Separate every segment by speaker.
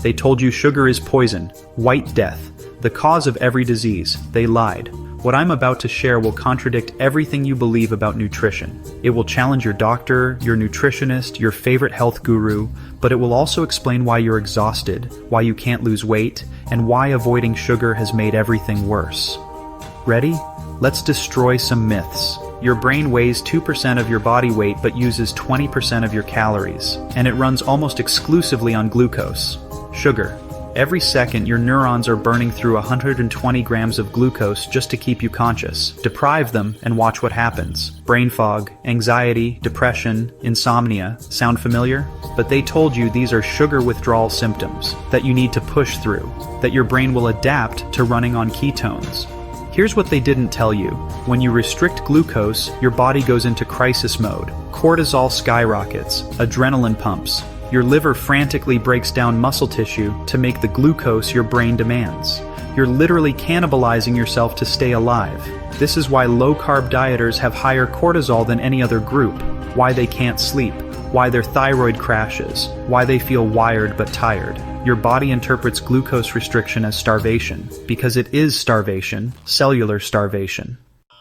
Speaker 1: They told you sugar is poison, white death, the cause of every disease. They lied. What I'm about to share will contradict everything you believe about nutrition. It will challenge your doctor, your nutritionist, your favorite health guru, but it will also explain why you're exhausted, why you can't lose weight, and why avoiding sugar has made everything worse. Ready? Let's destroy some myths. Your brain weighs 2% of your body weight but uses 20% of your calories, and it runs almost exclusively on glucose. Sugar. Every second, your neurons are burning through 120 grams of glucose just to keep you conscious. Deprive them and watch what happens. Brain fog, anxiety, depression, insomnia. Sound familiar? But they told you these are sugar withdrawal symptoms that you need to push through, that your brain will adapt to running on ketones. Here's what they didn't tell you. When you restrict glucose, your body goes into crisis mode. Cortisol skyrockets, adrenaline pumps. Your liver frantically breaks down muscle tissue to make the glucose your brain demands. You're literally cannibalizing yourself to stay alive. This is why low-carb dieters have higher cortisol than any other group, why they can't sleep, why their thyroid crashes, why they feel wired but tired. Your body interprets glucose restriction as starvation, because it is starvation, cellular starvation.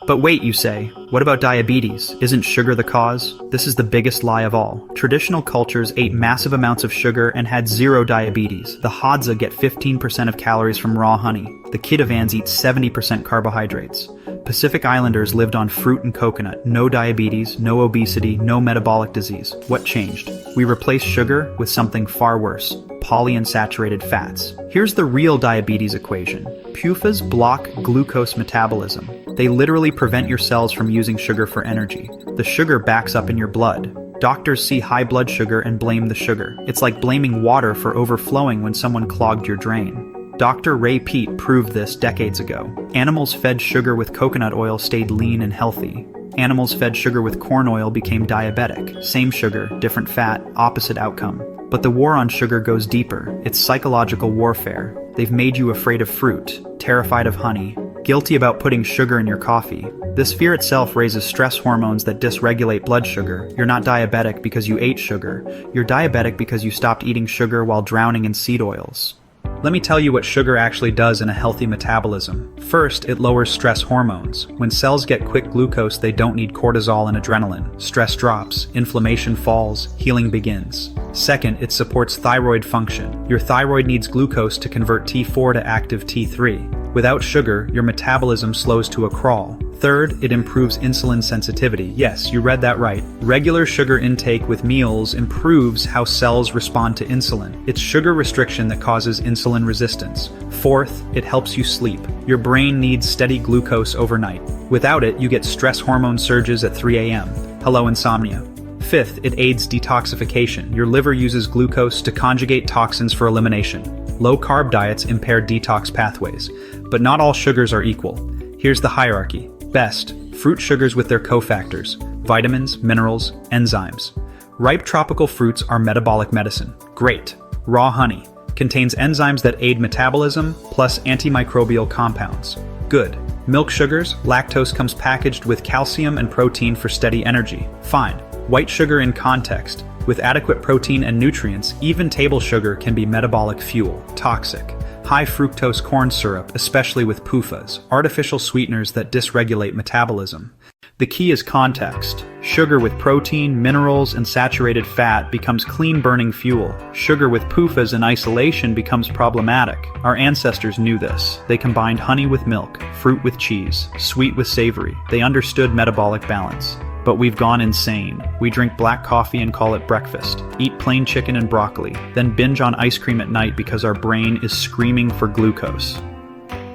Speaker 1: But wait, you say, what about diabetes? Isn't sugar the cause? This is the biggest lie of all. Traditional cultures ate massive amounts of sugar and had zero diabetes. The Hadza get 15% of calories from raw honey. The Kitavans eat 70% carbohydrates. Pacific Islanders lived on fruit and coconut. No diabetes, no obesity, no metabolic disease. What changed? We replaced sugar with something far worse. Polyunsaturated fats. Here's the real diabetes equation. PUFAs block glucose metabolism. They literally prevent your cells from using sugar for energy. The sugar backs up in your blood. Doctors see high blood sugar and blame the sugar. It's like blaming water for overflowing when someone clogged your drain. Dr. Ray Peat proved this decades ago. Animals fed sugar with coconut oil stayed lean and healthy. Animals fed sugar with corn oil became diabetic. Same sugar, different fat, opposite outcome. But the war on sugar goes deeper. It's psychological warfare. They've made you afraid of fruit, terrified of honey, guilty about putting sugar in your coffee. This fear itself raises stress hormones that dysregulate blood sugar. You're not diabetic because you ate sugar. You're diabetic because you stopped eating sugar while drowning in seed oils. Let me tell you what sugar actually does in a healthy metabolism. First, it lowers stress hormones. When cells get quick glucose, they don't need cortisol and adrenaline. Stress drops, inflammation falls, healing begins. Second, it supports thyroid function. Your thyroid needs glucose to convert T4 to active T3. Without sugar, your metabolism slows to a crawl. Third, it improves insulin sensitivity. Yes, you read that right. Regular sugar intake with meals improves how cells respond to insulin. It's sugar restriction that causes insulin resistance. Fourth, it helps you sleep. Your brain needs steady glucose overnight. Without it, you get stress hormone surges at 3 a.m. Hello, insomnia. Fifth, it aids detoxification. Your liver uses glucose to conjugate toxins for elimination. Low-carb diets impair detox pathways. But not all sugars are equal. Here's the hierarchy. Best, fruit sugars with their cofactors, vitamins, minerals, enzymes. Ripe tropical fruits are metabolic medicine. Great. Raw honey contains enzymes that aid metabolism plus antimicrobial compounds. Good. Milk sugars, lactose comes packaged with calcium and protein for steady energy. Fine. White sugar in context. With adequate protein and nutrients, even table sugar can be metabolic fuel. Toxic. High fructose corn syrup, especially with PUFAs, artificial sweeteners that dysregulate metabolism. The key is context. Sugar with protein, minerals, and saturated fat becomes clean-burning fuel. Sugar with PUFAs in isolation becomes problematic. Our ancestors knew this. They combined honey with milk, fruit with cheese, sweet with savory. They understood metabolic balance. But we've gone insane. We drink black coffee and call it breakfast, eat plain chicken and broccoli, then binge on ice cream at night because our brain is screaming for glucose.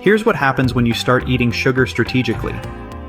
Speaker 1: Here's what happens when you start eating sugar strategically.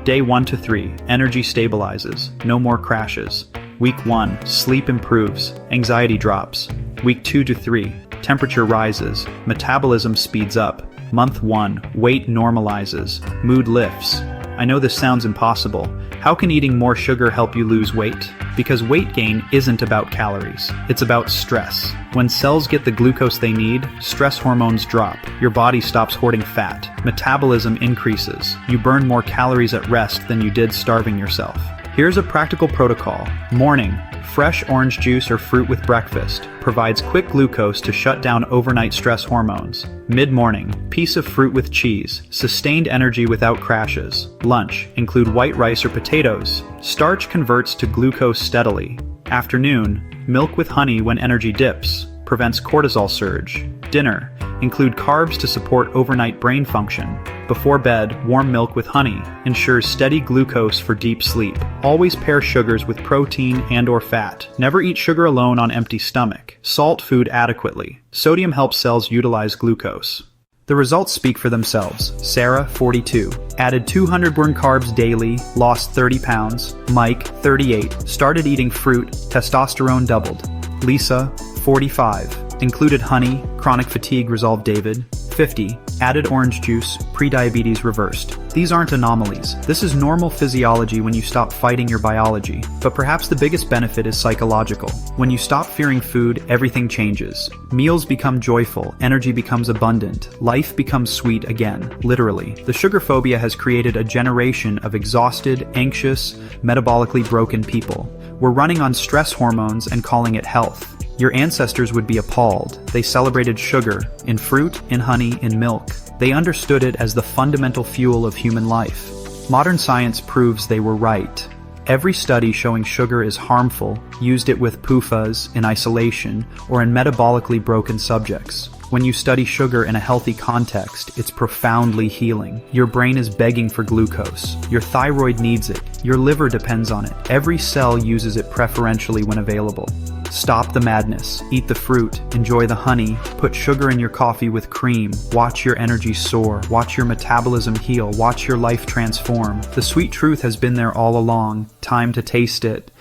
Speaker 1: Day 1 to 3, energy stabilizes, no more crashes. Week 1, sleep improves, anxiety drops. Week 2 to 3, temperature rises, metabolism speeds up. Month 1, weight normalizes, mood lifts. I know this sounds impossible. How can eating more sugar help you lose weight? Because weight gain isn't about calories. It's about stress. When cells get the glucose they need, stress hormones drop. Your body stops hoarding fat. Metabolism increases. You burn more calories at rest than you did starving yourself. Here's a practical protocol. Morning, fresh orange juice or fruit with breakfast. Provides quick glucose to shut down overnight stress hormones. Mid-morning, piece of fruit with cheese. Sustained energy without crashes. Lunch, include white rice or potatoes. Starch converts to glucose steadily. Afternoon, milk with honey when energy dips. Prevents cortisol surge. Dinner, include carbs to support overnight brain function. Before bed, warm milk with honey. Ensures steady glucose for deep sleep. Always pair sugars with protein and/or fat. Never eat sugar alone on empty stomach. Salt food adequately. Sodium helps cells utilize glucose. The results speak for themselves. Sarah, 42. Added 200 burn carbs daily, lost 30 pounds. Mike, 38. Started eating fruit, testosterone doubled. Lisa, 45. Included honey, chronic fatigue resolved. David, 50. Added orange juice, prediabetes reversed. These aren't anomalies. This is normal physiology when you stop fighting your biology. But perhaps the biggest benefit is psychological. When you stop fearing food, everything changes. Meals become joyful, energy becomes abundant, life becomes sweet again, literally. The sugar phobia has created a generation of exhausted, anxious, metabolically broken people. We're running on stress hormones and calling it health. Your ancestors would be appalled. They celebrated sugar, in fruit, in honey, in milk. They understood it as the fundamental fuel of human life. Modern science proves they were right. Every study showing sugar is harmful used it with PUFAs, in isolation, or in metabolically broken subjects. When you study sugar in a healthy context, it's profoundly healing. Your brain is begging for glucose. Your thyroid needs it. Your liver depends on it. Every cell uses it preferentially when available. Stop the madness. Eat the fruit. Enjoy the honey. Put sugar in your coffee with cream. Watch your energy soar. Watch your metabolism heal. Watch your life transform. The sweet truth has been there all along. Time to taste it.